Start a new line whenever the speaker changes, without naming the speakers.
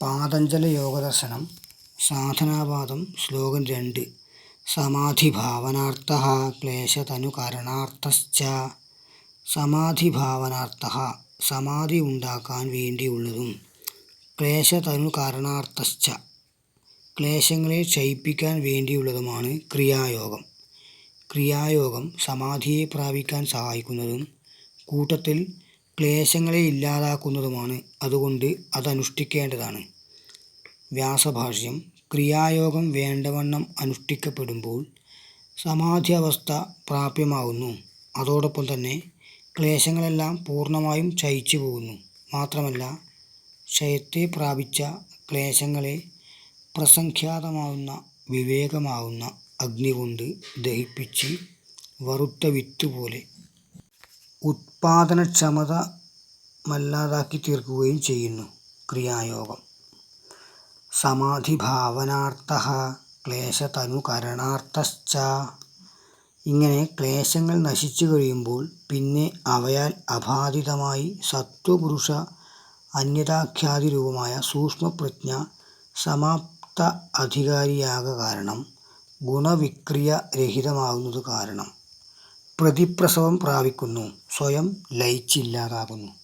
പാതഞ്ജല യോഗദർശനം സാധനാപാദം ശ്ലോകം 2 സമാധിഭാവനാർത്ഥഃ ക്ലേശതനുകരണാർത്ഥശ്ച. സമാധിഭാവനാർത്ഥഃ സമാധി ഉണ്ടാക്കാൻ വേണ്ടിയുള്ളതും ക്ലേശതനുകരണാർത്ഥശ്ച ക്ലേശങ്ങളെ ക്ഷയിപ്പിക്കാൻ വേണ്ടിയുള്ളതുമാണ് ക്രിയായോഗം. ക്രിയായോഗം സമാധിയെ പ്രാപിക്കാൻ സഹായിക്കുന്നതും കൂട്ടത്തിൽ ക്ലേശങ്ങളെ ഇല്ലാതാക്കുന്നതുമാണ്. അതുകൊണ്ട് അതനുഷ്ഠിക്കേണ്ടതാണ്. വ്യാസഭാഷ്യം. ക്രിയായോഗം വേണ്ടവണ്ണം അനുഷ്ഠിക്കപ്പെടുമ്പോൾ സമാധി അവസ്ഥ പ്രാപ്യമാകുന്നു. അതോടൊപ്പം തന്നെ ക്ലേശങ്ങളെല്ലാം പൂർണ്ണമായും ക്ഷയിച്ചു പോകുന്നു. മാത്രമല്ല, ക്ഷയത്തെ പ്രാപിച്ച ക്ലേശങ്ങളെ പ്രസംഖ്യാതമാവുന്ന വിവേകമാവുന്ന അഗ്നി കൊണ്ട് ദഹിപ്പിച്ച് വറുത്ത വിത്തുപോലെ ഉത്പാദനക്ഷമതമല്ലാതാക്കി തീർക്കുകയും ചെയ്യുന്നു ക്രിയായോഗം. സമാധിഭാവനാർത്ഥഃ ക്ലേശതനുകരണാർത്ഥശ്ച. ഇങ്ങനെ ക്ലേശങ്ങൾ നശിച്ചു കഴിയുമ്പോൾ പിന്നെ അവയാൽ അബാധിതമായി സത്വപുരുഷ അന്യതാഖ്യാതിരൂപമായ സൂക്ഷ്മപ്രജ്ഞ സമാപ്ത അധികാരിയാക കാരണം ഗുണവിക്രിയ രഹിതമാകുന്നത് കാരണം പ്രതിപ്രസവം പ്രാപിക്കുന്നു, സ്വയം ലയിച്ചില്ലാതാകുന്നു.